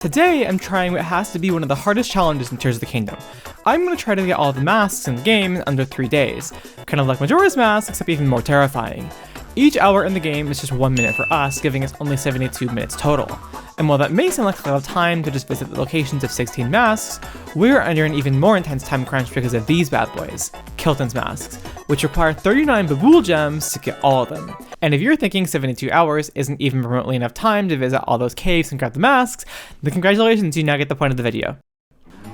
Today, I'm trying what has to be one of the hardest challenges in Tears of the Kingdom. I'm going to try to get all of the masks in the game in under 3 days, kind of like Majora's Mask, except even more terrifying. Each hour in the game is just 1 minute for us, giving us only 72 minutes total. And while that may sound like a lot of time to just visit the locations of 16 masks, we're under an even more intense time crunch because of these bad boys, Kilton's masks, which require 39 Babool gems to get all of them. And if you're thinking 72 hours isn't even remotely enough time to visit all those caves and grab the masks, then congratulations, you now get the point of the video.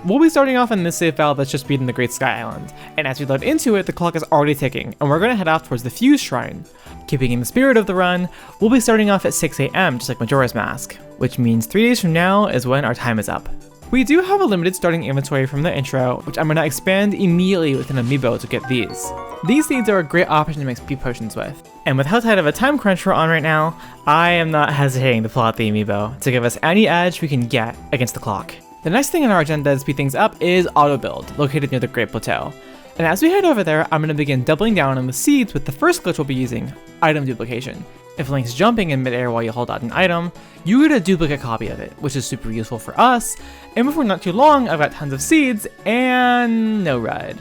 We'll be starting off in this save file that's just beaten the Great Sky Island, and as we load into it, the clock is already ticking, and we're going to head off towards the Fuse Shrine. Keeping in the spirit of the run, we'll be starting off at 6 AM, just like Majora's Mask, which means 3 days from now is when our time is up. We do have a limited starting inventory from the intro, which I'm going to expand immediately with an amiibo to get these. These seeds are a great option to make speed potions with. And with how tight of a time crunch we're on right now, I am not hesitating to pull out the amiibo to give us any edge we can get against the clock. The next thing on our agenda to speed things up is autobuild, located near the Great Plateau. And as we head over there, I'm going to begin doubling down on the seeds with the first glitch we'll be using, item duplication. If Link's jumping in midair while you hold out an item, you get a duplicate copy of it, which is super useful for us, and before not too long, I've got tons of seeds and no ride.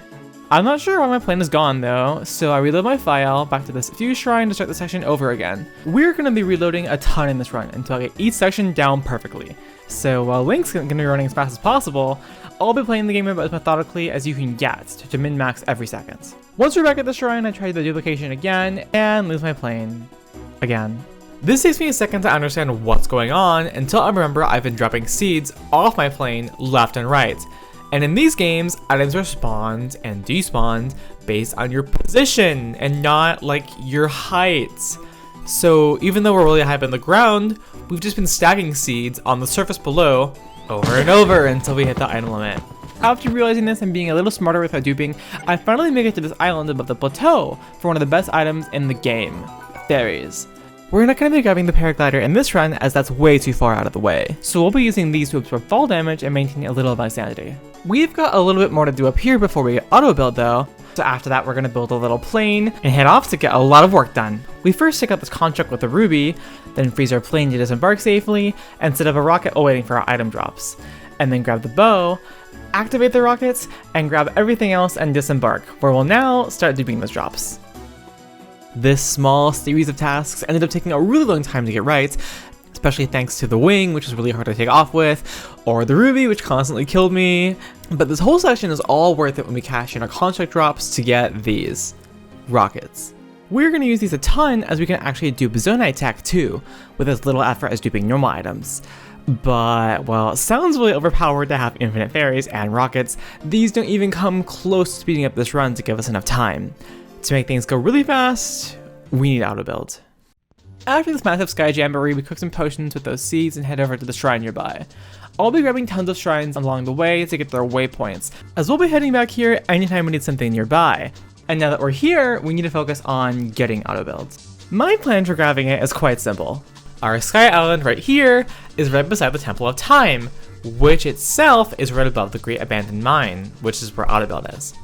I'm not sure why my plane is gone though, so I reload my file back to this Fuse Shrine to start the section over again. We're going to be reloading a ton in this run until I get each section down perfectly. So while Link's going to be running as fast as possible, I'll be playing the game about as methodically as you can get to min-max every second. Once we're back at the shrine, I try the duplication again and lose my plane again. This takes me a second to understand what's going on until I remember I've been dropping seeds off my plane left and right. And in these games, items are spawned and despawned based on your position and not like your height. So even though we're really high up in the ground, we've just been stacking seeds on the surface below over and over until we hit the item limit. After realizing this and being a little smarter with my duping, I finally make it to this island above the plateau for one of the best items in the game, fairies. We're not going to be grabbing the paraglider in this run as that's way too far out of the way, so we'll be using these to absorb fall damage and maintain a little of my sanity. We've got a little bit more to do up here before we get auto build though, so after that we're going to build a little plane and head off to get a lot of work done. We first take out this construct with the ruby, then freeze our plane to disembark safely, and set up a rocket awaiting for our item drops. And then grab the bow, activate the rockets, and grab everything else and disembark, where we'll now start duping those drops. This small series of tasks ended up taking a really long time to get right, especially thanks to the wing, which was really hard to take off with, or the ruby, which constantly killed me. But this whole section is all worth it when we cash in our construct drops to get these rockets. We're going to use these a ton as we can actually dupe Zonite tech too, with as little effort as duping normal items. But, well, it sounds really overpowered to have infinite fairies and rockets. These don't even come close to speeding up this run to give us enough time. To make things go really fast, we need auto build. After this massive sky jamboree, we cook some potions with those seeds and head over to the shrine nearby. I'll be grabbing tons of shrines along the way to get their waypoints, as we'll be heading back here anytime we need something nearby. And now that we're here, we need to focus on getting auto build. My plan for grabbing it is quite simple. Our sky island right here is right beside the Temple of Time, which itself is right above the Great Abandoned Mine, which is where auto build is.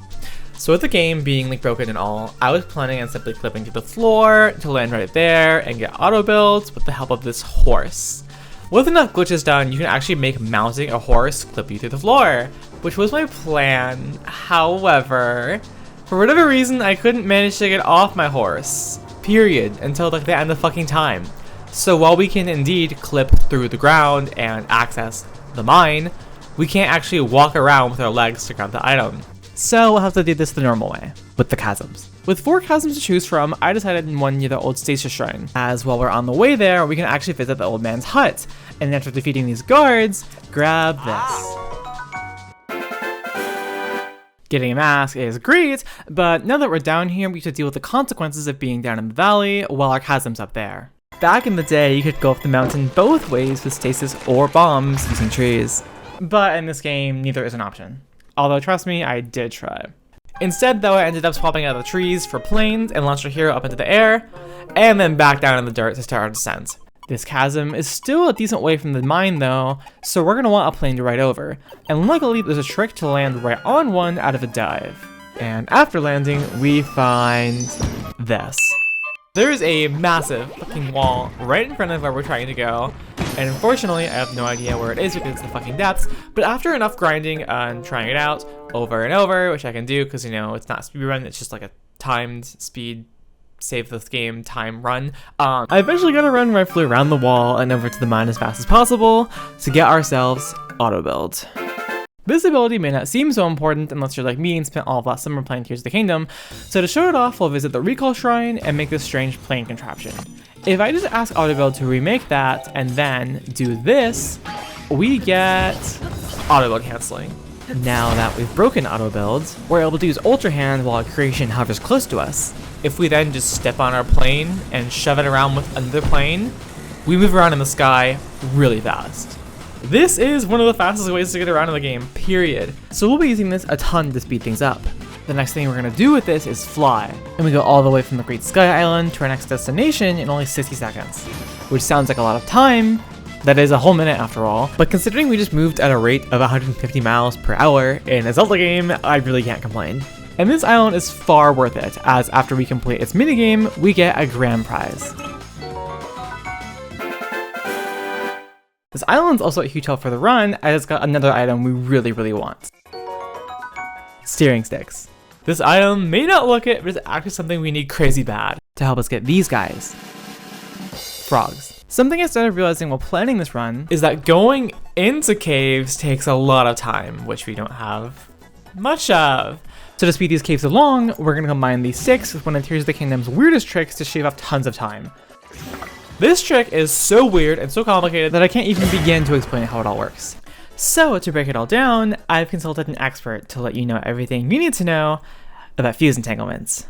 So with the game being like broken and all, I was planning on simply clipping to the floor to land right there and get auto builds with the help of this horse. With enough glitches done, you can actually make mounting a horse clip you through the floor, which was my plan. However, for whatever reason, I couldn't manage to get off my horse, period, until like the end of fucking time. So while we can indeed clip through the ground and access the mine, we can't actually walk around with our legs to grab the item. So we'll have to do this the normal way, with the chasms. With 4 chasms to choose from, I decided on one near the old Stasis Shrine, as while we're on the way there, we can actually visit the old man's hut, and after defeating these guards, grab this. Getting a mask is great, but now that we're down here, we should deal with the consequences of being down in the valley while our chasm's up there. Back in the day, you could go up the mountain both ways with stasis or bombs using trees. But in this game, neither is an option. Although, trust me, I did try. Instead, though, I ended up swapping out the trees for planes and launched our hero up into the air, and then back down in the dirt to start our descent. This chasm is still a decent way from the mine, though, so we're going to want a plane to ride over. And luckily, there's a trick to land right on one out of a dive. And after landing, we find this. There is a massive fucking wall right in front of where we're trying to go, and unfortunately I have no idea where it is because it's the fucking depths, but after enough grinding and trying it out over and over, which I can do because, you know, it's not speedrun, it's just like a timed speed save this game time run. I eventually got to run roughly around the wall and over to the mine as fast as possible to get ourselves auto build. This ability may not seem so important unless you're like me and spent all of last summer playing Tears of the Kingdom, so to show it off, we'll visit the recall shrine and make this strange plane contraption. If I just ask autobuild to remake that and then do this, we get autobuild canceling. Now that we've broken autobuild, we're able to use Ultra Hand while creation hovers close to us. If we then just step on our plane and shove it around with another plane, we move around in the sky really fast. This is one of the fastest ways to get around in the game, period. So we'll be using this a ton to speed things up. The next thing we're gonna do with this is fly, and we go all the way from the Great Sky Island to our next destination in only 60 seconds, which sounds like a lot of time. That is a whole minute after all, but considering we just moved at a rate of 150 miles per hour in a Zelda game, I really can't complain. And this island is far worth it, as after we complete its minigame, we get a grand prize. This island's also a huge help for the run, as it's got another item we really want. Steering sticks. This item may not look it, but it's actually something we need crazy bad to help us get these guys. Frogs. Something I started realizing while planning this run is that going into caves takes a lot of time, which we don't have much of. So to speed these caves along, we're gonna combine these sticks with one of Tears of the Kingdom's weirdest tricks to shave off tons of time. This trick is so weird and so complicated that I can't even begin to explain how it all works. So to break it all down, I've consulted an expert to let you know everything you need to know about fuse entanglements.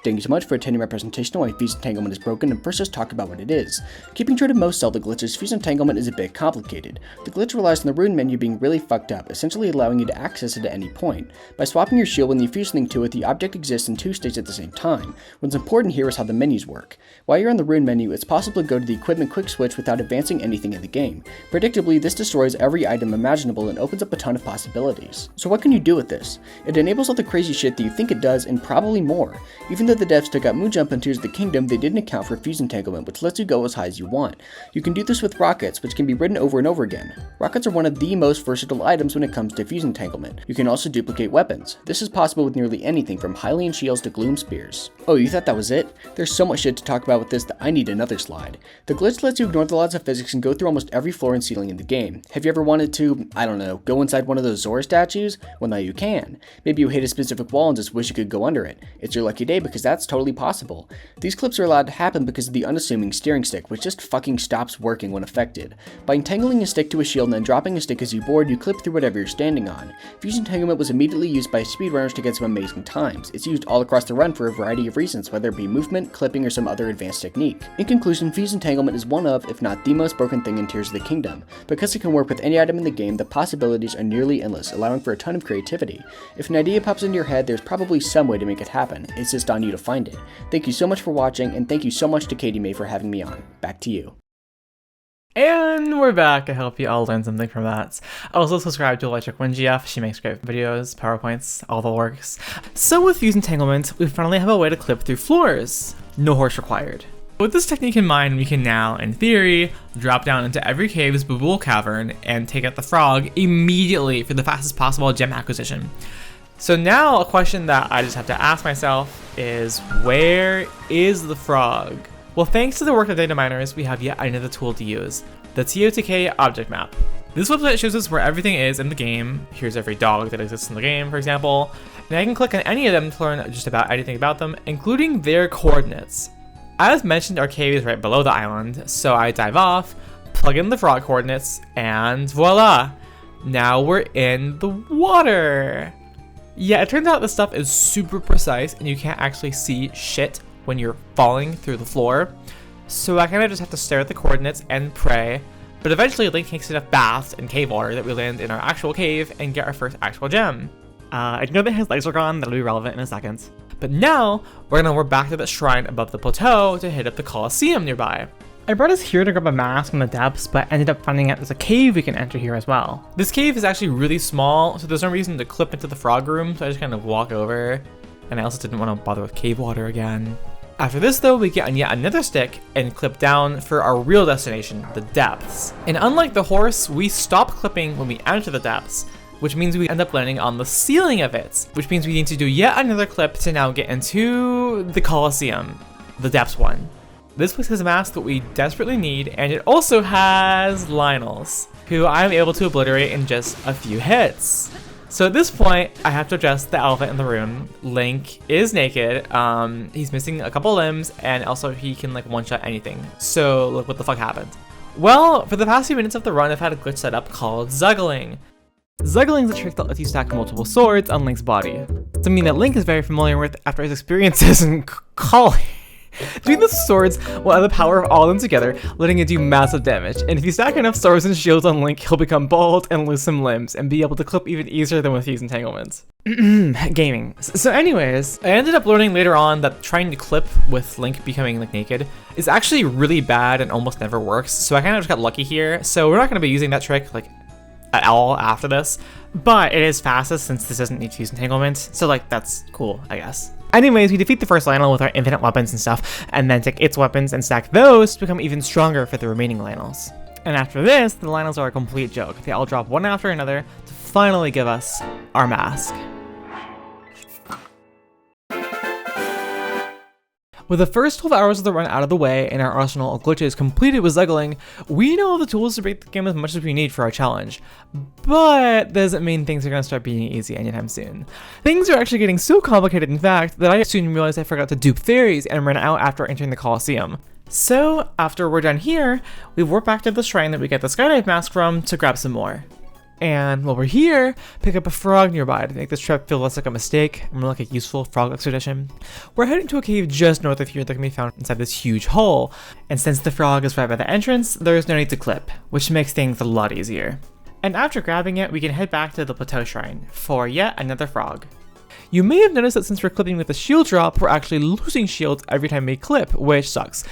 Thank you so much for attending my presentation on why fuse entanglement is broken, and first let's talk about what it is. Keeping true to most Zelda glitches, fuse entanglement is a bit complicated. The glitch relies on the rune menu being really fucked up, essentially allowing you to access it at any point. By swapping your shield when you fuse something to it, the object exists in two states at the same time. What's important here is how the menus work. While you're on the rune menu, it's possible to go to the equipment quick switch without advancing anything in the game. Predictably, this destroys every item imaginable and opens up a ton of possibilities. So what can you do with this? It enables all the crazy shit that you think it does, and probably more. Even though the devs took out Moonjump and Tears of the Kingdom, they didn't account for fuse entanglement, which lets you go as high as you want. You can do this with rockets, which can be ridden over and over again. Rockets are one of the most versatile items when it comes to fuse entanglement. You can also duplicate weapons. This is possible with nearly anything from Hylian shields to gloom spears. Oh, you thought that was it? There's so much shit to talk about with this that I need another slide. The glitch lets you ignore the laws of physics and go through almost every floor and ceiling in the game. Have you ever wanted to, I don't know, go inside one of those Zora statues? Well, now you can. Maybe you hit a specific wall and just wish you could go under it. It's your lucky day because that's totally possible. These clips are allowed to happen because of the unassuming steering stick, which just fucking stops working when affected. By entangling a stick to a shield and then dropping a stick as you board, you clip through whatever you're standing on. Fuse entanglement was immediately used by speedrunners to get some amazing times. It's used all across the run for a variety of reasons, whether it be movement, clipping, or some other advanced technique. In conclusion, fuse entanglement is one of, if not the most broken thing in Tears of the Kingdom. Because it can work with any item in the game, the possibilities are nearly endless, allowing for a ton of creativity. If an idea pops into your head, there's probably some way to make it happen. It's just on you to find it. Thank you so much for watching, and thank you so much to Katie May for having me on. Back to you. And we're back. I hope you all learned something from that. Also subscribe to Electric WinGF. She makes great videos, PowerPoints, all the works. So with fuse entanglement, we finally have a way to clip through floors. No horse required. With this technique in mind, we can now, in theory, drop down into every cave's Babool cavern and take out the frog immediately for the fastest possible gem acquisition. So now a question that I just have to ask myself is, where is the frog? Well, thanks to the work of data miners, we have yet another tool to use, the TOTK object map. This website shows us where everything is in the game. Here's every dog that exists in the game, for example, and I can click on any of them to learn just about anything about them, including their coordinates. As mentioned, our cave is right below the island, so I dive off, plug in the frog coordinates, and voila! Now we're in the water! Yeah, it turns out this stuff is super precise and you can't actually see shit when you're falling through the floor. So I kind of just have to stare at the coordinates and pray. But eventually Link takes enough baths in cave water that we land in our actual cave and get our first actual gem. I know that his legs are gone, that'll be relevant in a second. But now, we're gonna warp back to the shrine above the plateau to hit up the Colosseum nearby. I brought us here to grab a mask in the depths, but ended up finding out there's a cave we can enter here as well. This cave is actually really small, so there's no reason to clip into the frog room, so I just kind of walk over and I also didn't want to bother with cave water again. After this though, we get on yet another stick and clip down for our real destination, the depths. And unlike the horse, we stop clipping when we enter the depths, which means we end up landing on the ceiling of it, which means we need to do yet another clip to now get into the Colosseum, the depths one. This place has a mask that we desperately need, and it also has Lionels, who I'm able to obliterate in just a few hits. So at this point, I have to address the elephant in the room. Link is naked, he's missing a couple limbs, and also he can like one-shot anything. So look what the fuck happened. Well, for the past few minutes of the run, I've had a glitch set up called Zuggling. Zuggling is a trick that lets you stack multiple swords on Link's body. Something that Link is very familiar with after his experiences in culling. Doing the swords will add the power of all of them together, letting it do massive damage. And if you stack enough swords and shields on Link, he'll become bald and lose some limbs, and be able to clip even easier than with these entanglements. Gaming. So anyways, I ended up learning later on that trying to clip with Link becoming like naked is actually really bad and almost never works. So I kind of just got lucky here. So we're not going to be using that trick like at all after this, but it is fastest since this doesn't need to use entanglement. So like that's cool, I guess. Anyways, we defeat the first Lionel with our infinite weapons and stuff, and then take its weapons and stack those to become even stronger for the remaining Lionels. And after this, the Lionels are a complete joke. They all drop one after another to finally give us our mask. With the first 12 hours of the run out of the way and our arsenal of glitches completed with Zuggling, we know all the tools to break the game as much as we need for our challenge. But doesn't mean things are going to start being easy anytime soon. Things are actually getting so complicated, in fact, that I soon realized I forgot to dupe fairies and ran out after entering the Colosseum. So, after we're done here, we warp back to the shrine that we get the skydive mask from to grab some more. And while we're here, pick up a frog nearby to make this trip feel less like a mistake and more like a useful frog expedition. We're heading to a cave just north of here that can be found inside this huge hole, and since the frog is right by the entrance, there is no need to clip, which makes things a lot easier. And after grabbing it, we can head back to the plateau shrine for yet another frog. You may have noticed that since we're clipping with a shield drop, we're actually losing shields every time we clip, which sucks.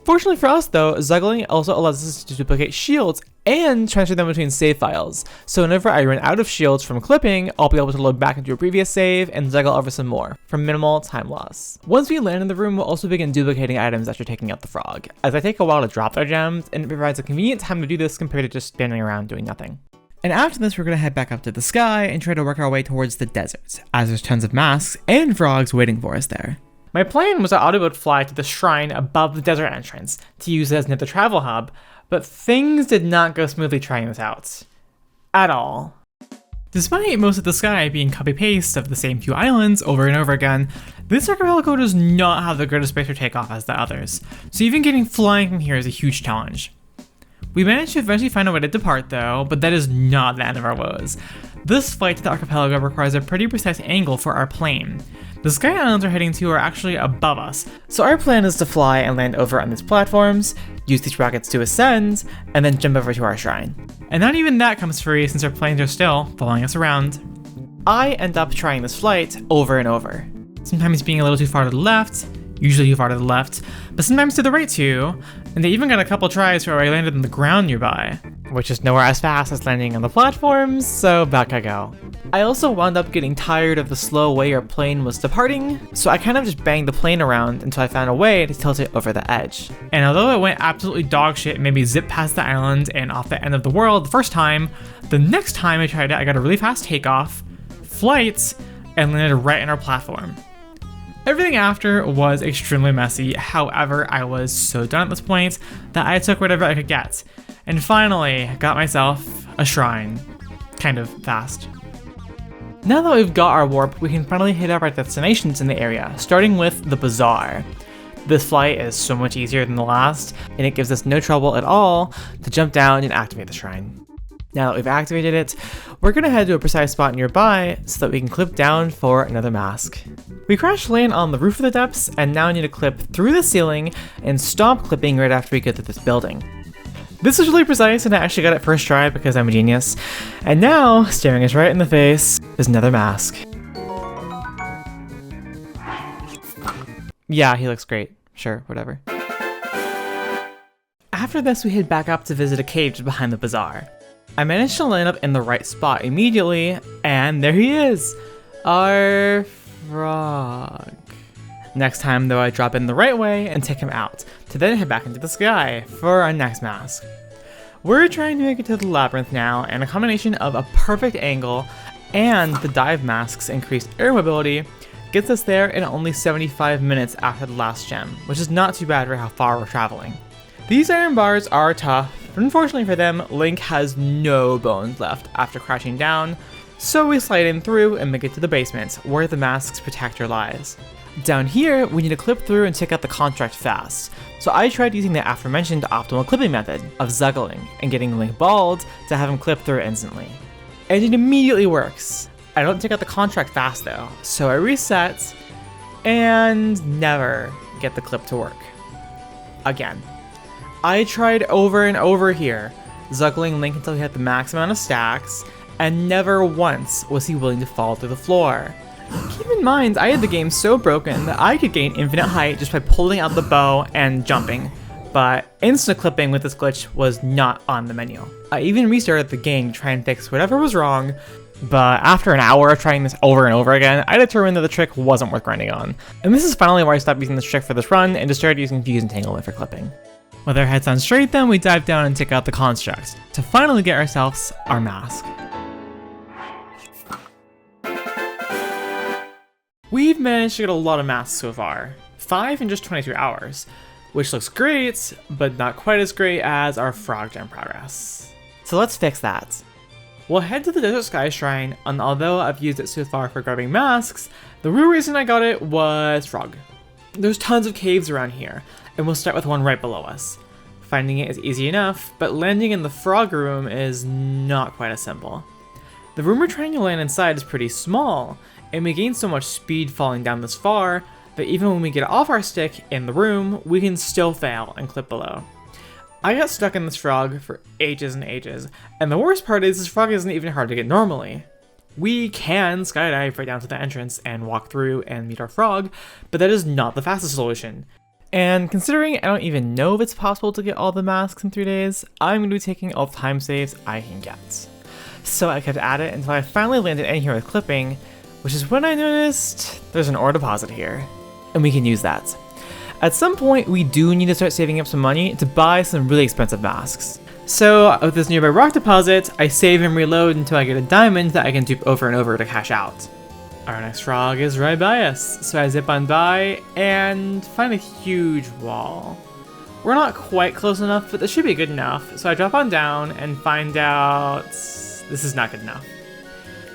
Fortunately for us though, Zuggling also allows us to duplicate shields and transfer them between save files. So whenever I run out of shields from clipping, I'll be able to load back into a previous save and Zuggle over some more, for minimal time loss. Once we land in the room, we'll also begin duplicating items after taking out the frog, as they take a while to drop their gems, and it provides a convenient time to do this compared to just standing around doing nothing. And after this, we're going to head back up to the sky and try to work our way towards the desert, as there's tons of masks and frogs waiting for us there. My plan was to autobuild fly to the shrine above the desert entrance to use it as another travel hub, but things did not go smoothly trying this out. At all. Despite most of the sky being copy-paste of the same few islands over and over again, this archipelago does not have the greatest space for takeoff as the others, so even getting flying from here is a huge challenge. We managed to eventually find a way to depart though, but that is not the end of our woes. This flight to the archipelago requires a pretty precise angle for our plane. The sky islands we're heading to are actually above us, so our plan is to fly and land over on these platforms, use these rockets to ascend, and then jump over to our shrine. And not even that comes free since our planes are still following us around. I end up trying this flight over and over, sometimes being a little too far to the left, usually too far to the left, but sometimes to the right too, and they even got a couple tries where I landed on the ground nearby, which is nowhere as fast as landing on the platforms, so back I go. I also wound up getting tired of the slow way our plane was departing, so I kind of just banged the plane around until I found a way to tilt it over the edge. And although it went absolutely dog shit and made me zip past the island and off the end of the world the first time, the next time I tried it, I got a really fast takeoff, flight, and landed right in our platform. Everything after was extremely messy, however, I was so done at this point that I took whatever I could get, and finally got myself a shrine, kind of fast. Now that we've got our warp, we can finally hit up our destinations in the area, starting with the bazaar. This flight is so much easier than the last, and it gives us no trouble at all to jump down and activate the shrine. Now that we've activated it, we're going to head to a precise spot nearby so that we can clip down for another mask. We crash land on the roof of the depths and now need to clip through the ceiling and stop clipping right after we get to this building. This is really precise and I actually got it first try because I'm a genius. And now, staring us right in the face, is another mask. Yeah, he looks great. Sure, whatever. After this, we head back up to visit a cave just behind the bazaar. I managed to land up in the right spot immediately, and there he is! Our frog. Next time though, I drop in the right way and take him out, to then head back into the sky for our next mask. We're trying to make it to the labyrinth now, and a combination of a perfect angle and the dive mask's increased air mobility gets us there in only 75 minutes after the last gem, which is not too bad for how far we're traveling. These iron bars are tough, but unfortunately for them, Link has no bones left after crashing down, so we slide in through and make it to the basement, where the mask's protector lies. Down here, we need to clip through and take out the contract fast, so I tried using the aforementioned optimal clipping method of zuggling and getting Link bald to have him clip through instantly. And it immediately works. I don't take out the contract fast though, so I reset and never get the clip to work. Again. I tried over and over here, zuggling Link until he had the max amount of stacks, and never once was he willing to fall through the floor. Keep in mind, I had the game so broken that I could gain infinite height just by pulling out the bow and jumping, but instant clipping with this glitch was not on the menu. I even restarted the game to try and fix whatever was wrong, but after an hour of trying this over and over again, I determined that the trick wasn't worth grinding on. And this is finally where I stopped using this trick for this run and just started using fuse entanglement for clipping. With our heads on straight then, we dive down and take out the construct, to finally get ourselves our mask. We've managed to get a lot of masks so far, 5 in just 22 hours, which looks great, but not quite as great as our frog gem progress. So let's fix that. We'll head to the Desert Sky Shrine, and although I've used it so far for grabbing masks, the real reason I got it was frog. There's tons of caves around here, and we'll start with one right below us. Finding it is easy enough, but landing in the frog room is not quite as simple. The room we're trying to land inside is pretty small, and we gain so much speed falling down this far that even when we get off our stick in the room, we can still fail and clip below. I got stuck in this frog for ages and ages, and the worst part is this frog isn't even hard to get normally. We can skydive right down to the entrance and walk through and meet our frog, but that is not the fastest solution. And considering I don't even know if it's possible to get all the masks in 3 days, I'm going to be taking all the time saves I can get. So I kept at it until I finally landed in here with clipping, which is when I noticed there's an ore deposit here, and we can use that. At some point, we do need to start saving up some money to buy some really expensive masks. So with this nearby rock deposit, I save and reload until I get a diamond that I can dupe over and over to cash out. Our next frog is right by us, so I zip on by and find a huge wall. We're not quite close enough, but this should be good enough, so I drop on down and find out this is not good enough.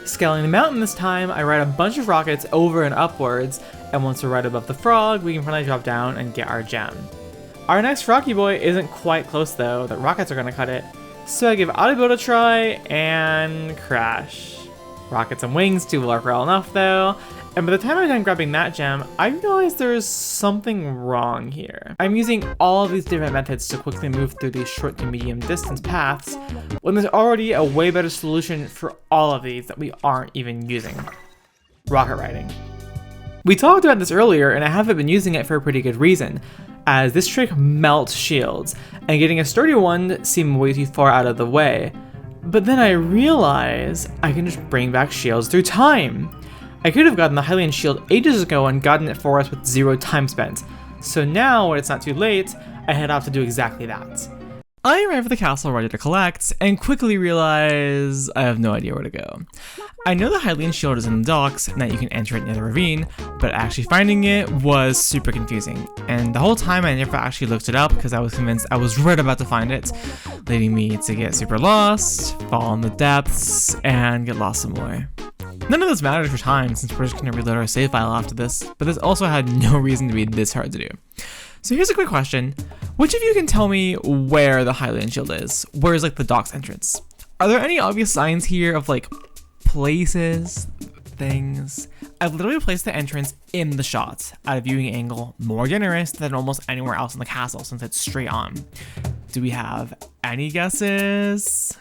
Scaling the mountain this time, I ride a bunch of rockets over and upwards, and once we're right above the frog, we can finally drop down and get our gem. Our next froggy boy isn't quite close though, the rockets are gonna cut it, so I give autobuild a try and crash. Rockets and wings do work well enough though, and by the time I'm done grabbing that gem, I realize there's something wrong here. I'm using all of these different methods to quickly move through these short to medium distance paths, when there's already a way better solution for all of these that we aren't even using. Rocket riding. We talked about this earlier, and I haven't been using it for a pretty good reason, as this trick melts shields, and getting a sturdy one seemed way too far out of the way. But then I realize I can just bring back shields through time. I could have gotten the Hylian shield ages ago and gotten it for us with 0 time spent. So now, when it's not too late, I head off to do exactly that. I arrive at the castle ready to collect, and quickly realize I have no idea where to go. I know the Hylian shield is in the docks, and that you can enter it near the ravine, but actually finding it was super confusing. And the whole time I never actually looked it up because I was convinced I was right about to find it, leading me to get super lost, fall in the depths, and get lost some more. None of this matters for time since we're just going to reload our save file after this, but this also had no reason to be this hard to do. So here's a quick question. Which of you can tell me where the Hylian shield is? Where's like the docks entrance? Are there any obvious signs here of like places, things? I've literally placed the entrance in the shot at a viewing angle more generous than almost anywhere else in the castle since it's straight on. Do we have any guesses?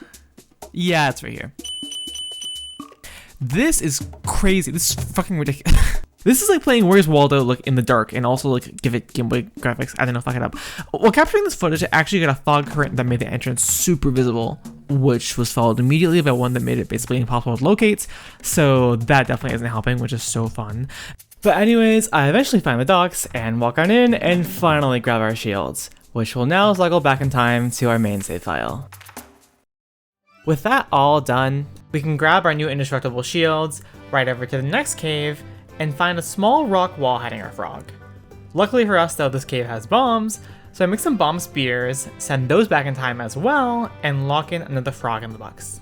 Yeah, it's right here. This is crazy. This is fucking ridiculous. This is like playing Where's Waldo like in the dark and also like give it Game Boy graphics. I don't know, fuck it up. While capturing this footage, I actually got a fog current that made the entrance super visible. which was followed immediately by one that made it basically impossible to locate, so that definitely isn't helping, which is so fun. But anyways, I eventually find the docks and walk on in and finally grab our shields, which will now cycle back in time to our main save file. With that all done, we can grab our new indestructible shields, ride over to the next cave, and find a small rock wall hiding our frog. Luckily for us though, this cave has bombs, so I make some bomb spears, send those back in time as well, and lock in another frog in the box.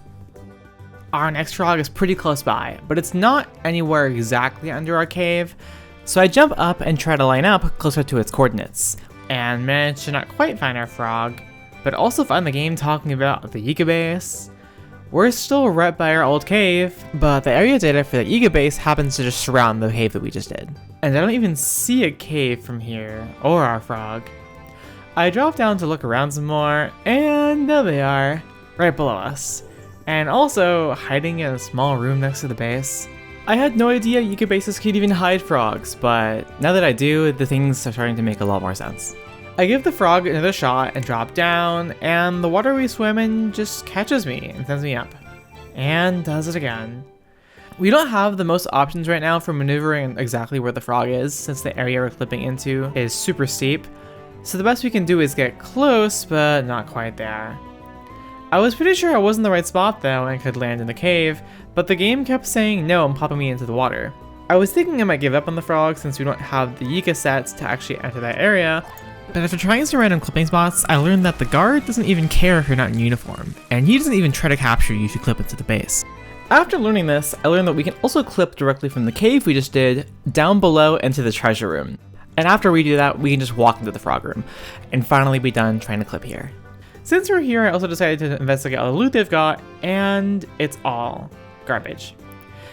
Our next frog is pretty close by, but it's not anywhere exactly under our cave, so I jump up and try to line up closer to its coordinates, and manage to not quite find our frog, but also find the game talking about the Yiga base. We're still right by our old cave, but the area data for the Yiga base happens to just surround the cave that we just did. And I don't even see a cave from here, or our frog. I drop down to look around some more, and there they are, right below us. And also, hiding in a small room next to the base. I had no idea Yiga bases could even hide frogs, but now that I do, the things are starting to make a lot more sense. I give the frog another shot and drop down, and the water we swim in just catches me and sends me up. And does it again. We don't have the most options right now for maneuvering exactly where the frog is, since the area we're clipping into is super steep. So the best we can do is get close, but not quite there. I was pretty sure I was in the right spot though and could land in the cave, but the game kept saying no and popping me into the water. I was thinking I might give up on the frog since we don't have the Yiga sets to actually enter that area, but after trying some random clipping spots, I learned that the guard doesn't even care if you're not in uniform, and he doesn't even try to capture you if you clip into the base. After learning this, I learned that we can also clip directly from the cave we just did down below into the treasure room. And after we do that, we can just walk into the frog room, and finally be done trying to clip here. Since we're here, I also decided to investigate all the loot they've got, and it's all garbage.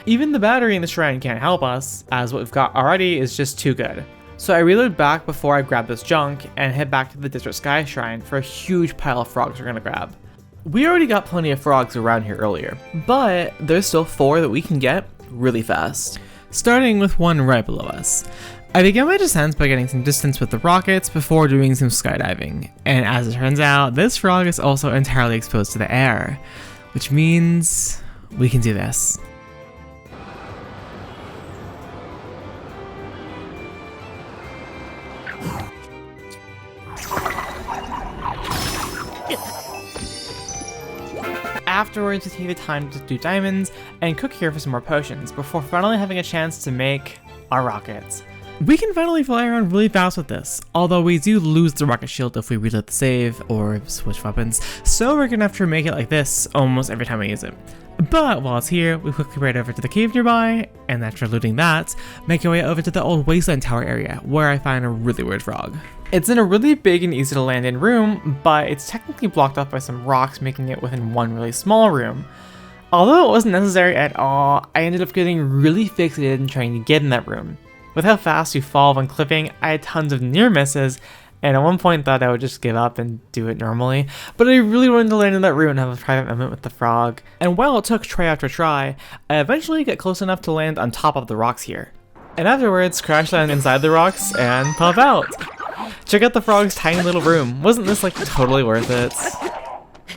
Even the battery in the shrine can't help us, as what we've got already is just too good. So I reload back before I grab this junk and head back to the Desert Sky Shrine for a huge pile of frogs we're gonna grab. We already got plenty of frogs around here earlier, but there's still 4 that we can get really fast. Starting with one right below us. I began my descent by getting some distance with the rockets before doing some skydiving, and as it turns out, this frog is also entirely exposed to the air, which means we can do this. Afterwards, we take the time to do diamonds and cook here for some more potions before finally having a chance to make our rockets. We can finally fly around really fast with this, although we do lose the rocket shield if we reload the save or switch weapons, so we're gonna have to make it like this almost every time we use it. But while it's here, we quickly ride over to the cave nearby, and after looting that, make our way over to the old wasteland tower area, where I find a really weird frog. It's in a really big and easy to land in room, but it's technically blocked off by some rocks, making it within one really small room. Although it wasn't necessary at all, I ended up getting really fixated in trying to get in that room. With how fast you fall when clipping, I had tons of near misses, and at one point thought I would just give up and do it normally, but I really wanted to land in that room and have a private moment with the frog, and while it took try after try, I eventually get close enough to land on top of the rocks here. And afterwards, crash land inside the rocks and pop out. Check out the frog's tiny little room. Wasn't this like totally worth it?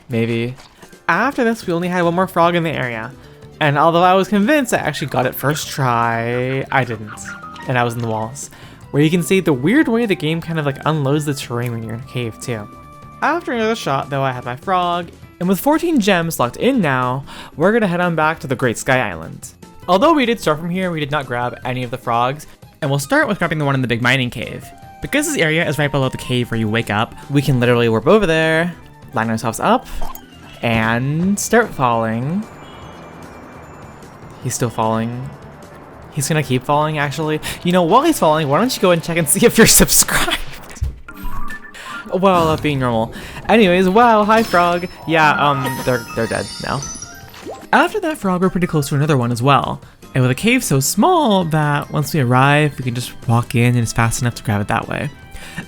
Maybe. After this, we only had one more frog in the area, and although I was convinced I actually got it first try, I didn't. And I was in the walls, where you can see the weird way the game kind of like unloads the terrain when you're in a cave too. After another shot though, I had my frog, and with 14 gems locked in now, we're gonna head on back to the Great Sky Island. Although we did start from here, we did not grab any of the frogs, and we'll start with grabbing the one in the big mining cave. Because this area is right below the cave where you wake up, we can literally warp over there, line ourselves up, and start falling. He's still falling. He's gonna keep falling, actually. You know, while he's falling, why don't you go and check and see if you're subscribed? Well, that being normal. Anyways, wow, hi frog. Yeah, they're dead now. After that frog, we're pretty close to another one as well. And with a cave so small that once we arrive, we can just walk in and it's fast enough to grab it that way.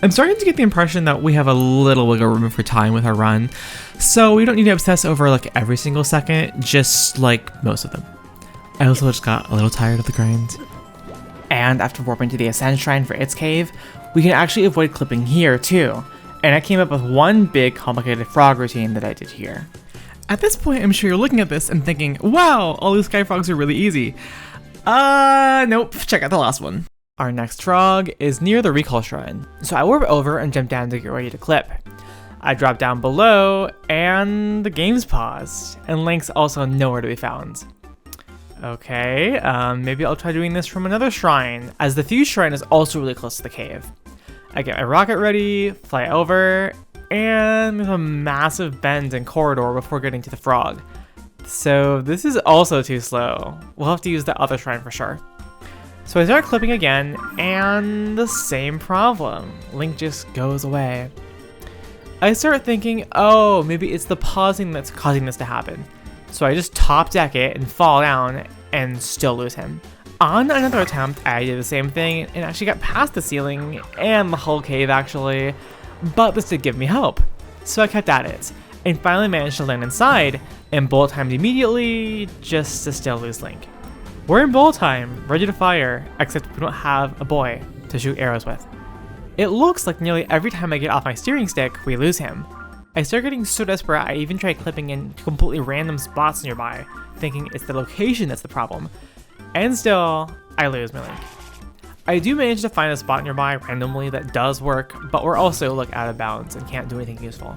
I'm starting to get the impression that we have a little wiggle room for time with our run, so we don't need to obsess over like every single second, just like most of them. I also just got a little tired of the grind. And after warping to the Ascend Shrine for its cave, we can actually avoid clipping here too. And I came up with one big complicated frog routine that I did here. At this point, I'm sure you're looking at this and thinking, wow, all these sky frogs are really easy. Nope, check out the last one. Our next frog is near the recall shrine, so I warp over and jump down to get ready to clip. I drop down below, and the game's paused, and Link's also nowhere to be found. Okay, maybe I'll try doing this from another shrine, as the Fuse Shrine is also really close to the cave. I get my rocket ready, fly over, and there's a massive bend and corridor before getting to the frog. So this is also too slow. We'll have to use the other shrine for sure. So I start clipping again, and the same problem. Link just goes away. I start thinking, oh, maybe it's the pausing that's causing this to happen. So I just top deck it and fall down and still lose him. On another attempt, I did the same thing and actually got past the ceiling and the whole cave actually, but this did give me hope. So I kept at it and finally managed to land inside and bullet timed immediately just to still lose Link. We're in bullet time, ready to fire, except we don't have a boy to shoot arrows with. It looks like nearly every time I get off my steering stick, we lose him. I start getting so desperate I even try clipping in completely random spots nearby, thinking it's the location that's the problem. And still, I lose my Link. I do manage to find a spot nearby randomly that does work, but we're also out of bounds and can't do anything useful.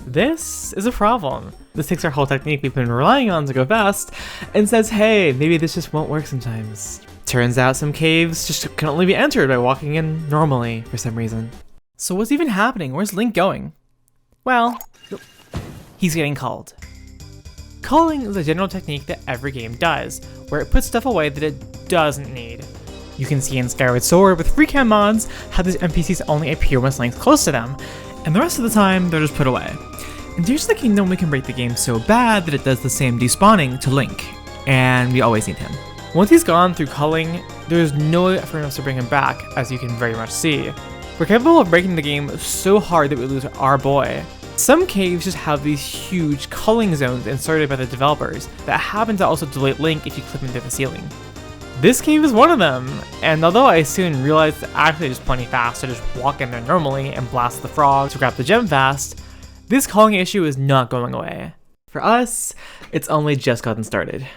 This is a problem. This takes our whole technique we've been relying on to go fast, and says, hey, maybe this just won't work sometimes. Turns out some caves just can only be entered by walking in normally for some reason. So what's even happening? Where's Link going? Well, he's getting culled. Culling is a general technique that every game does, where it puts stuff away that it doesn't need. You can see in Skyward Sword with free cam mods how these NPCs only appear when Link's close to them, and the rest of the time they're just put away. In Tears of the Kingdom we can break the game so bad that it does the same despawning to Link, and we always need him. Once he's gone through culling, there's no way for us to bring him back, as you can very much see. We're capable of breaking the game so hard that we lose our boy. Some caves just have these huge culling zones inserted by the developers that happen to also delete Link if you clip him through the ceiling. This cave is one of them, and although I soon realized it's actually just plenty fast to just walk in there normally and blast the frog to grab the gem fast, this culling issue is not going away. For us, it's only just gotten started.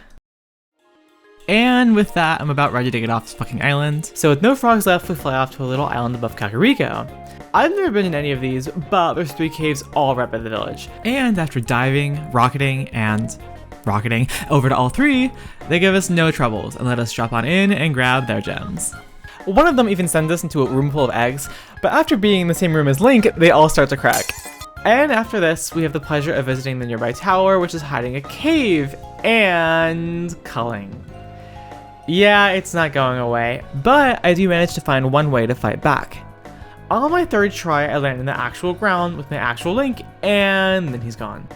And with that, I'm about ready to get off this fucking island. So with no frogs left, we fly off to a little island above Kakariko. I've never been in any of these, but there's 3 caves all right by the village. And after diving, rocketing over to all 3, they give us no troubles and let us drop on in and grab their gems. One of them even sends us into a room full of eggs, but after being in the same room as Link, they all start to crack. And after this, we have the pleasure of visiting the nearby tower, which is hiding a cave and culling. Yeah, it's not going away, but I do manage to find one way to fight back. On my 3rd try, I land in the actual ground with my actual Link, and then he's gone.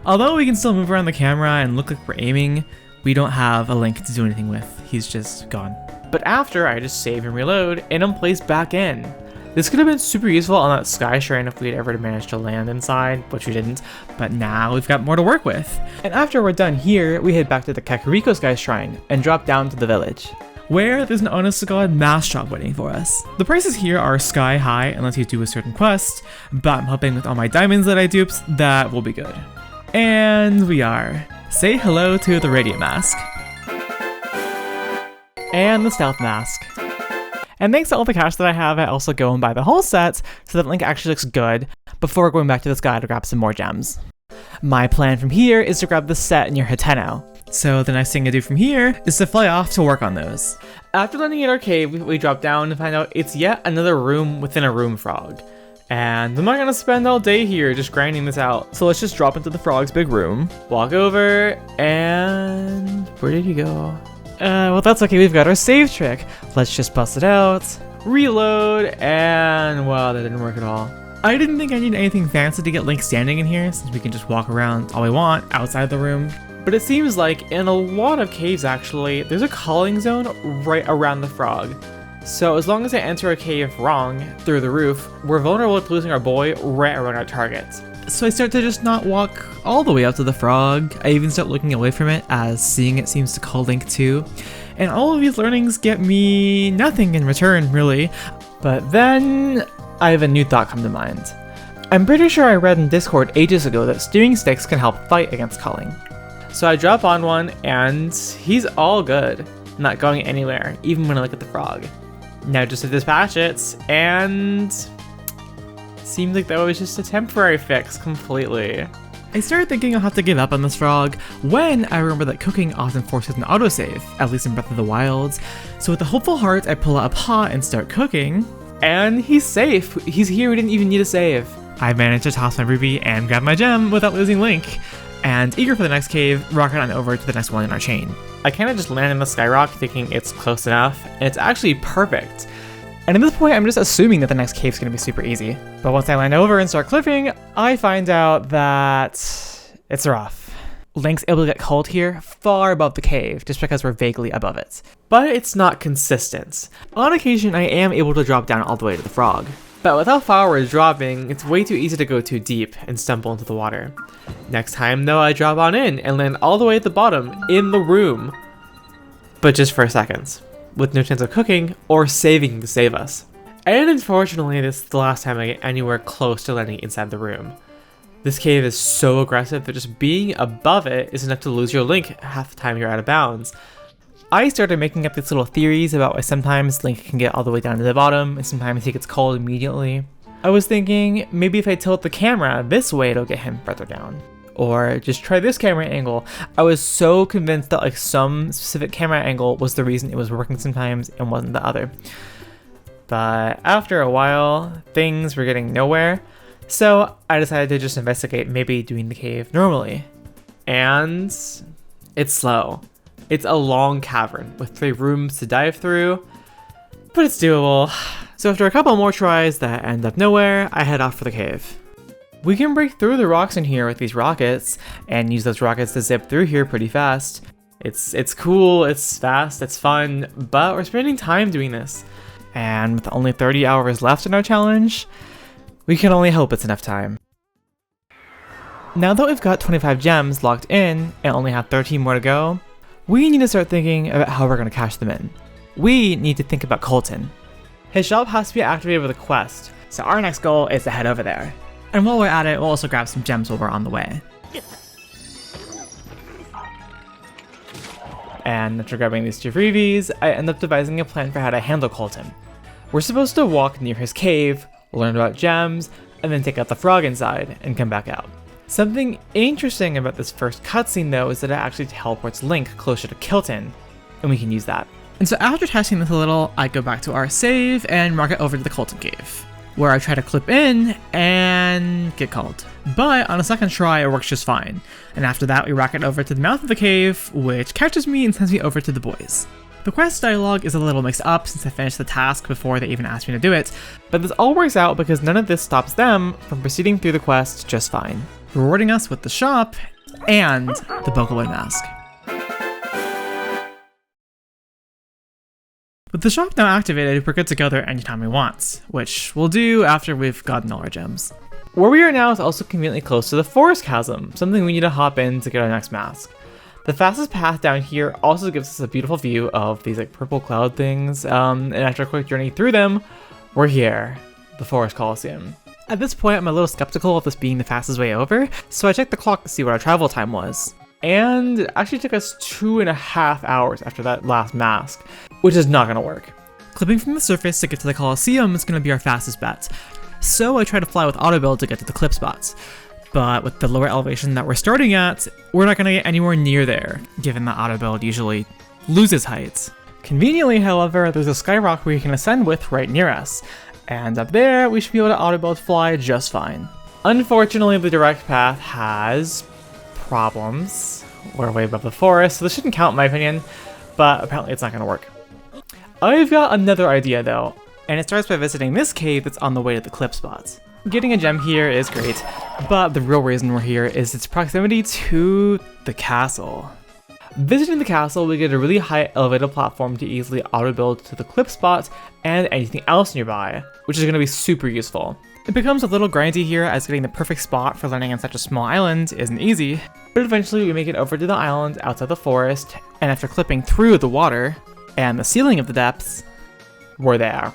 Although we can still move around the camera and look like we're aiming, we don't have a Link to do anything with. He's just gone. But after, I just save and reload, and I'm placed back in. This could have been super useful on that Sky Shrine if we had ever managed to land inside, which we didn't, but now we've got more to work with. And after we're done here, we head back to the Kakariko Sky Shrine and drop down to the village, where there's an honest to god mask shop waiting for us. The prices here are sky high unless you do a certain quest, but I'm hoping with all my diamonds that I duped, that will be good. And we are. Say hello to the Radiant Mask. And the Stealth Mask. And thanks to all the cash that I have, I also go and buy the whole set so that Link actually looks good before going back to the sky to grab some more gems. My plan from here is to grab the set near Hateno. So the next thing I do from here is to fly off to work on those. After landing at our cave, we drop down to find out it's yet another room within a room frog. And I'm not gonna spend all day here just grinding this out. So let's just drop into the frog's big room, walk over, and where did he go? Well, that's okay, we've got our save trick. Let's just bust it out, reload, and well, that didn't work at all. I didn't think I needed anything fancy to get Link standing in here, since we can just walk around all we want outside the room. But it seems like in a lot of caves actually, there's a culling zone right around the frog. So as long as I enter a cave wrong through the roof, we're vulnerable to losing our boy right around our targets. So I start to just not walk all the way up to the frog. I even start looking away from it, as seeing it seems to call Link too. And all of these learnings get me nothing in return, really. But then I have a new thought come to mind. I'm pretty sure I read in Discord ages ago that steering sticks can help fight against culling. So I drop on one and he's all good, not going anywhere, even when I look at the frog. Now just to dispatch it, and seems like that was just a temporary fix completely. I started thinking I'll have to give up on this frog when I remember that cooking often forces an autosave, at least in Breath of the Wild. So with a hopeful heart, I pull out a pot and start cooking, and he's safe. He's here, we didn't even need a save. I managed to toss my ruby and grab my gem without losing Link, and eager for the next cave, rocket on over to the next one in our chain. I kind of just land in the skyrock thinking it's close enough, and it's actually perfect. And at this point, I'm just assuming that the next cave's gonna be super easy. But once I land over and start clipping, I find out that it's rough. Link's able to get culled here far above the cave, just because we're vaguely above it. But it's not consistent. On occasion, I am able to drop down all the way to the frog. But with how far we're dropping, it's way too easy to go too deep and stumble into the water. Next time though, I drop on in and land all the way at the bottom in the room. But just for seconds, with no chance of cooking or saving to save us. And unfortunately, this is the last time I get anywhere close to landing inside the room. This cave is so aggressive that just being above it is enough to lose your Link half the time you're out of bounds. I started making up these little theories about why sometimes Link can get all the way down to the bottom and sometimes he gets culled immediately. I was thinking maybe if I tilt the camera this way it'll get him further down. Or just try this camera angle. I was so convinced that like some specific camera angle was the reason it was working sometimes and wasn't the other. But after a while, things were getting nowhere. So I decided to just investigate maybe doing the cave normally. And it's slow. It's a long cavern with 3 rooms to dive through, but it's doable. So after a couple more tries that end up nowhere, I head off for the cave. We can break through the rocks in here with these rockets and use those rockets to zip through here pretty fast. It's cool, it's fast, it's fun, but we're spending time doing this. And with only 30 hours left in our challenge, we can only hope it's enough time. Now that we've got 25 gems locked in and only have 13 more to go, we need to start thinking about how we're going to cash them in. We need to think about Colton. His shop has to be activated with a quest, so our next goal is to head over there. And while we're at it, we'll also grab some gems while we're on the way. And after grabbing these 2 freebies, I end up devising a plan for how to handle Colton. We're supposed to walk near his cave, learn about gems, and then take out the frog inside and come back out. Something interesting about this first cutscene though is that it actually teleports Link closer to Kilton, and we can use that. And so after testing this a little, I go back to our save and mark it over to the Colton cave, where I try to clip in and get called. But on a second try, it works just fine. And after that, we rocket over to the mouth of the cave, which catches me and sends me over to the boys. The quest dialogue is a little mixed up since I finished the task before they even asked me to do it, but this all works out because none of this stops them from proceeding through the quest just fine, rewarding us with the shop and the Bokoblin mask. With the shop now activated, we're good to go there anytime we want, which we'll do after we've gotten all our gems. Where we are now is also conveniently close to the forest chasm, something we need to hop in to get our next mask. The fastest path down here also gives us a beautiful view of these like purple cloud things, and after a quick journey through them, we're here, the Forest Coliseum. At this point, I'm a little skeptical of this being the fastest way over, so I checked the clock to see what our travel time was. And it actually took us 2.5 hours after that last mask, which is not gonna work. Clipping from the surface to get to the Coliseum is gonna be our fastest bet. So I try to fly with autobuild to get to the clip spots. But with the lower elevation that we're starting at, we're not gonna get anywhere near there, given that autobuild usually loses height. Conveniently, however, there's a skyrock we can ascend with right near us, and up there, we should be able to autobuild fly just fine. Unfortunately, the direct path has problems. We're way above the forest, so this shouldn't count in my opinion, but apparently it's not gonna work. I've got another idea though, and it starts by visiting this cave that's on the way to the clip spots. Getting a gem here is great, but the real reason we're here is its proximity to the castle. Visiting the castle, we get a really high elevated platform to easily auto-build to the clip spot and anything else nearby, which is going to be super useful. It becomes a little grindy here as getting the perfect spot for landing on such a small island isn't easy, but eventually we make it over to the island outside the forest, and after clipping through the water and the ceiling of the depths, we're there.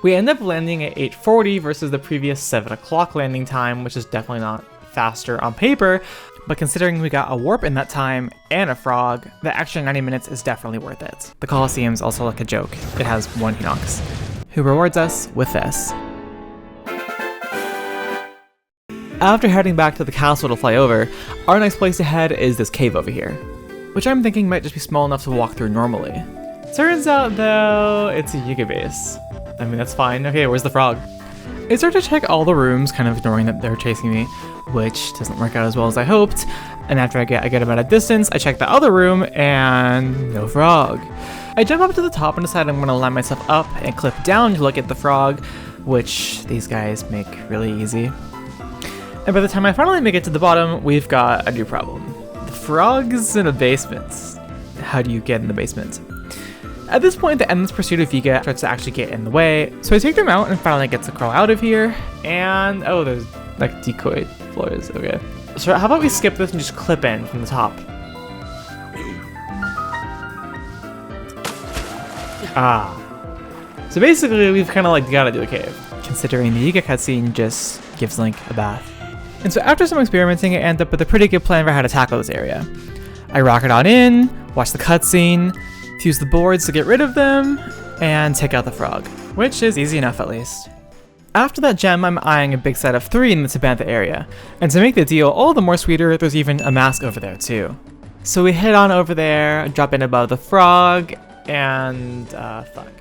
We end up landing at 8:40 versus the previous 7 o'clock landing time, which is definitely not faster on paper, but considering we got a warp in that time and a frog, the extra 90 minutes is definitely worth it. The Colosseum's also like a joke. It has 1 Hinox, who rewards us with this. After heading back to the castle to fly over, our next place to head is this cave over here, which I'm thinking might just be small enough to walk through normally. Turns out though, it's a Yuga base. I mean, that's fine. Okay, where's the frog? I start to check all the rooms, kind of ignoring that they're chasing me, which doesn't work out as well as I hoped. And after I get about a distance, I check the other room and no frog. I jump up to the top and decide I'm gonna line myself up and clip down to look at the frog, which these guys make really easy. And by the time I finally make it to the bottom, we've got a new problem. The frog's in a basement. How do you get in the basement? At this point, the endless pursuit of Vega starts to actually get in the way, so I take them out and finally get to crawl out of here, and oh, there's like decoy floors, okay. So how about we skip this and just clip in from the top? So basically, we've kind of like gotta do a cave, considering the Yiga cutscene just gives Link a bath. And so after some experimenting, I end up with a pretty good plan for how to tackle this area. I rocket on in, watch the cutscene, fuse the boards to get rid of them, and take out the frog, which is easy enough at least. After that gem, I'm eyeing a big set of 3 in the Tabantha area, and to make the deal all the more sweeter, there's even a mask over there too. So we head on over there, drop in above the frog, and fuck.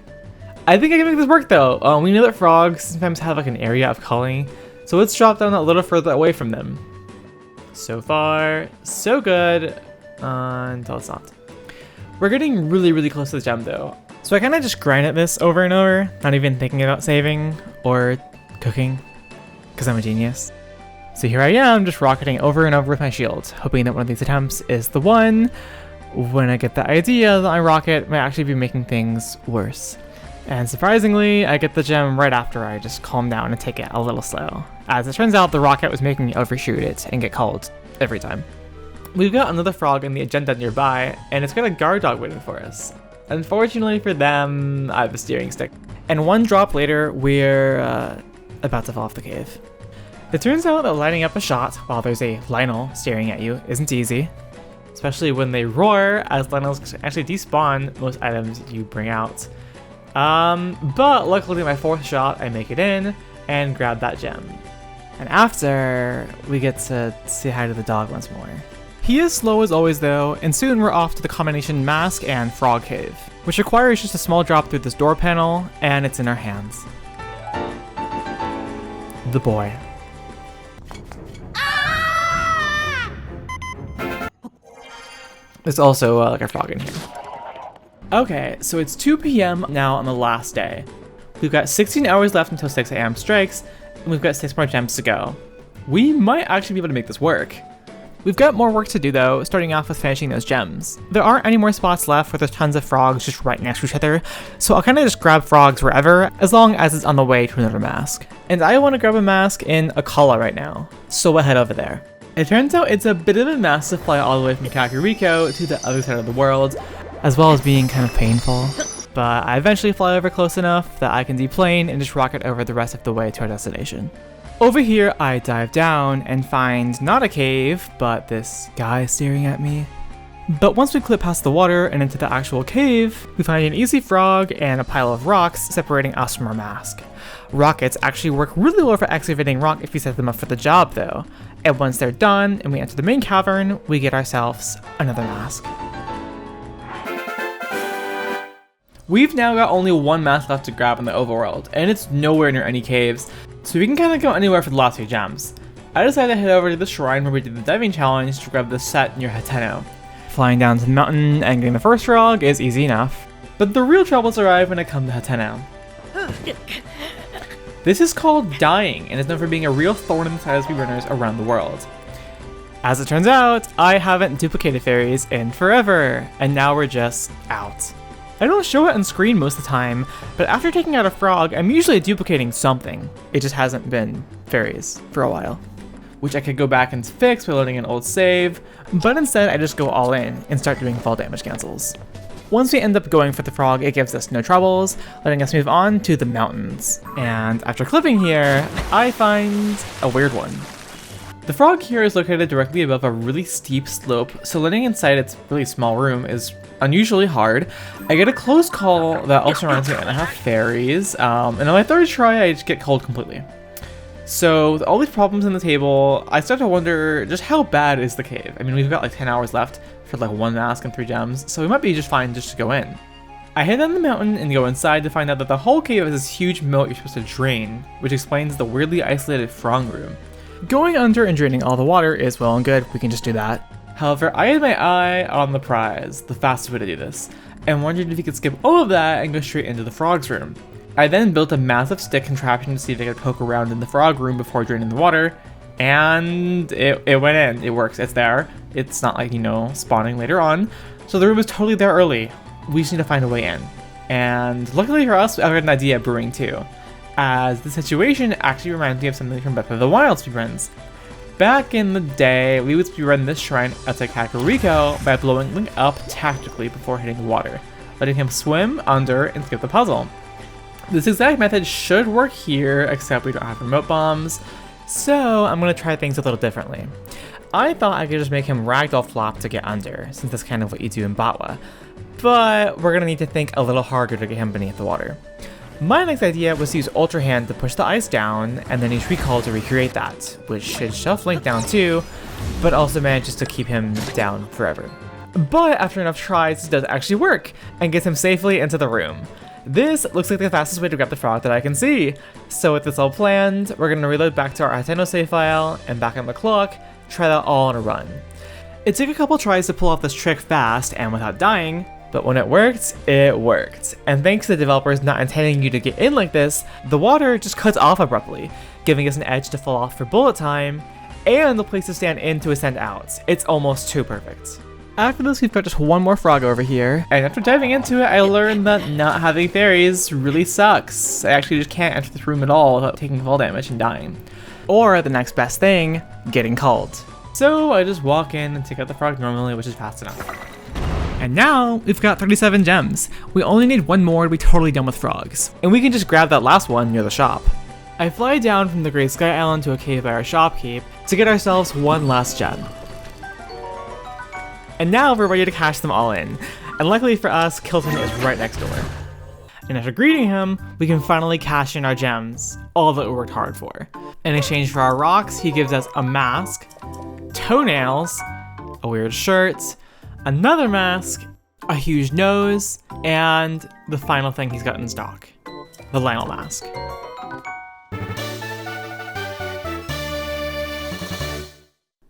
I think I can make this work though. We know that frogs sometimes have like an area of culling, so let's drop down a little further away from them. So far, so good, until it's not. We're getting really close to the gem though, so I kind of just grind at this over and over, not even thinking about saving or cooking, because I'm a genius. So here I am, just rocketing over and over with my shield, hoping that one of these attempts is the one. When I get the idea that my rocket might actually be making things worse. And surprisingly, I get the gem right after I just calm down and take it a little slow. As it turns out, the rocket was making me overshoot it and get called every time. We've got another frog in the agenda nearby, and it's got a guard dog waiting for us. Unfortunately for them, I have a steering stick. And 1 drop later, we're about to fall off the cave. It turns out that lining up a shot while there's a Lionel staring at you isn't easy. Especially when they roar, as Lionels actually despawn most items you bring out. But luckily my 4th shot, I make it in and grab that gem. And after, we get to say hi to the dog once more. He is slow as always though, and soon we're off to the combination mask and frog cave, which requires just a small drop through this door panel, and it's in our hands. The boy. There's also like a frog in here. Okay, so it's 2 p.m. now on the last day. We've got 16 hours left until 6 a.m. strikes, and we've got 6 more gems to go. We might actually be able to make this work. We've got more work to do though, starting off with finishing those gems. There aren't any more spots left where there's tons of frogs just right next to each other, so I'll kind of just grab frogs wherever, as long as it's on the way to another mask. And I want to grab a mask in Akala right now, so we'll head over there. It turns out it's a bit of a mess to fly all the way from Kakariko to the other side of the world, as well as being kind of painful. But I eventually fly over close enough that I can deplane and just rocket over the rest of the way to our destination. Over here, I dive down and find not a cave, but this guy staring at me. But once we clip past the water and into the actual cave, we find an easy frog and a pile of rocks separating us from our mask. Rockets actually work really well for excavating rock if you set them up for the job though. And once they're done and we enter the main cavern, we get ourselves another mask. We've now got only 1 mask left to grab in the overworld, and it's nowhere near any caves, so we can kind of go anywhere for the last few gems. I decided to head over to the shrine where we did the diving challenge to grab the set near Hateno. Flying down to the mountain and getting the first frog is easy enough, but the real troubles arrive when it comes to Hateno. This is called dying, and is known for being a real thorn in the side of speedrunners around the world. As it turns out, I haven't duplicated fairies in forever, and now we're just out. I don't show it on screen most of the time, but after taking out a frog, I'm usually duplicating something. It just hasn't been fairies for a while, which I could go back and fix by loading an old save, but instead I just go all in and start doing fall damage cancels. Once we end up going for the frog, it gives us no troubles, letting us move on to the mountains. And after clipping here, I find a weird one. The frog here is located directly above a really steep slope, so landing inside its really small room is unusually hard. I get a close call that also reminds me I have fairies, and on my third try I just get cold completely. So with all these problems in the table, I start to wonder just how bad is the cave. I mean, we've got like 10 hours left for like 1 mask and 3 gems, so we might be just fine just to go in. I head down the mountain and go inside to find out that the whole cave has this huge moat you're supposed to drain, which explains the weirdly isolated frog room. Going under and draining all the water is well and good, we can just do that. However, I had my eye on the prize, the fastest way to do this, and wondered if you could skip all of that and go straight into the frog's room. I then built a massive stick contraption to see if I could poke around in the frog room before draining the water, and it went in. It works, it's there. It's not like, spawning later on. So the room is totally there early. We just need to find a way in. And luckily for us, I got an idea of brewing too, as the situation actually reminds me of something from Breath of the Wild speedruns. Back in the day, we would speedrun this shrine at Kakariko by blowing Link up tactically before hitting the water, letting him swim under and skip the puzzle. This exact method should work here, except we don't have remote bombs, so I'm going to try things a little differently. I thought I could just make him ragdoll flop to get under, since that's kind of what you do in Batwa, but we're going to need to think a little harder to get him beneath the water. My next idea was to use Ultra Hand to push the ice down, and then use Recall to recreate that, which should shove Link down too, but also manages to keep him down forever. But after enough tries, it does actually work, and gets him safely into the room. This looks like the fastest way to grab the frog that I can see. So with this all planned, we're going to reload back to our Nintendo save file, and back on the clock, try that all on a run. It took a couple tries to pull off this trick fast and without dying, but when it worked, it worked. And thanks to the developers not intending you to get in like this, the water just cuts off abruptly, giving us an edge to fall off for bullet time, and the place to stand in to ascend out. It's almost too perfect. After this, we've got just one more frog over here, and after diving into it, I learned that not having fairies really sucks. I actually just can't enter this room at all without taking fall damage and dying. Or the next best thing, getting culled. So I just walk in and take out the frog normally, which is fast enough. And now, we've got 37 gems. We only need one more to be totally done with frogs. And we can just grab that last one near the shop. I fly down from the Great Sky Island to a cave by our shopkeep to get ourselves one last gem. And now we're ready to cash them all in. And luckily for us, Kilton is right next door. And after greeting him, we can finally cash in our gems, all that we worked hard for. In exchange for our rocks, he gives us a mask, toenails, a weird shirt, another mask, a huge nose, and the final thing he's got in stock, the Lionel mask.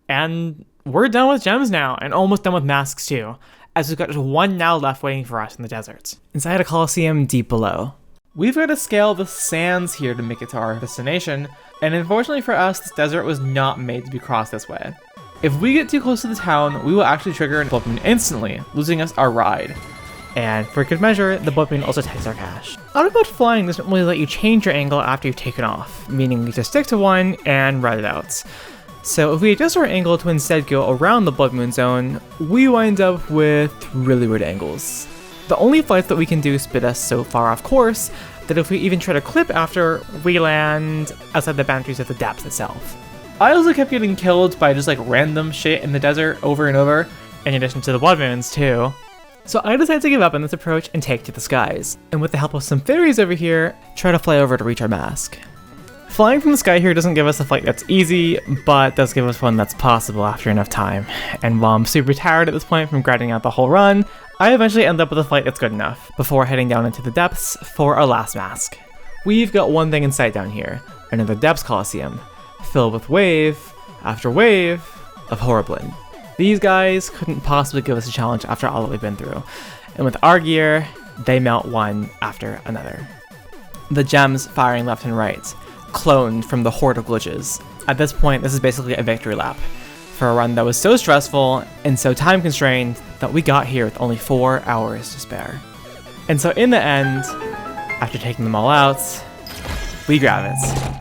And we're done with gems now, and almost done with masks too, as we've got just one now left waiting for us in the desert, inside a coliseum deep below. We've got to scale the sands here to make it to our destination, and unfortunately for us, this desert was not made to be crossed this way. If we get too close to the town, we will actually trigger an bloodmoon instantly, losing us our ride. And for good measure, the bloodmoon also takes our cash. Autobuild flying doesn't really let you change your angle after you've taken off, meaning you just stick to one and ride it out. So if we adjust our angle to instead go around the blood moon zone, we wind up with really weird angles. The only flights that we can do spit us so far off course that if we even try to clip after, we land outside the boundaries of the depth itself. I also kept getting killed by just like random shit in the desert over and over, in addition to the blood moons too. So I decided to give up on this approach and take to the skies, and with the help of some fairies over here, try to fly over to reach our mask. Flying from the sky here doesn't give us a flight that's easy, but does give us one that's possible after enough time. And while I'm super tired at this point from grinding out the whole run, I eventually end up with a flight that's good enough, before heading down into the depths for our last mask. We've got one thing in sight down here, another depths coliseum, filled with wave after wave of Horriblin. These guys couldn't possibly give us a challenge after all that we've been through, and with our gear, they melt one after another. The gems firing left and right, cloned from the horde of glitches. At this point, this is basically a victory lap for a run that was so stressful and so time constrained that we got here with only 4 hours to spare. And so in the end, after taking them all out, we grab it.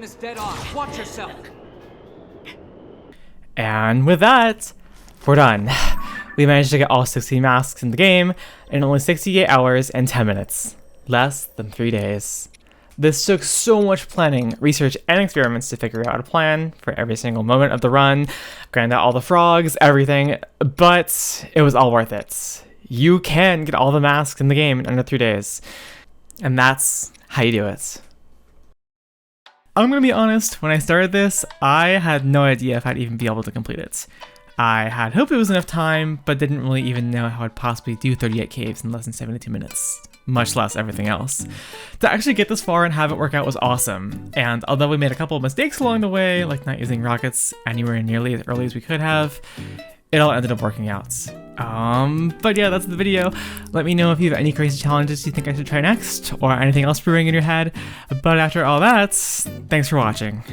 aim is dead on. Watch yourself. And with that, we're done. We managed to get all 16 masks in the game in only 68 hours and 10 minutes. Less than 3 days. This took so much planning, research, and experiments to figure out a plan for every single moment of the run, grind out all the frogs, everything, but it was all worth it. You can get all the masks in the game in under 3 days, and that's how you do it. I'm gonna be honest, when I started this, I had no idea if I'd even be able to complete it. I had hoped it was enough time, but didn't really even know how I'd possibly do 38 caves in less than 72 minutes, much less everything else. To actually get this far and have it work out was awesome, and although we made a couple of mistakes along the way, like not using rockets anywhere nearly as early as we could have, it all ended up working out. But yeah, that's the video. Let me know if you have any crazy challenges you think I should try next, or anything else brewing in your head. But after all that, thanks for watching.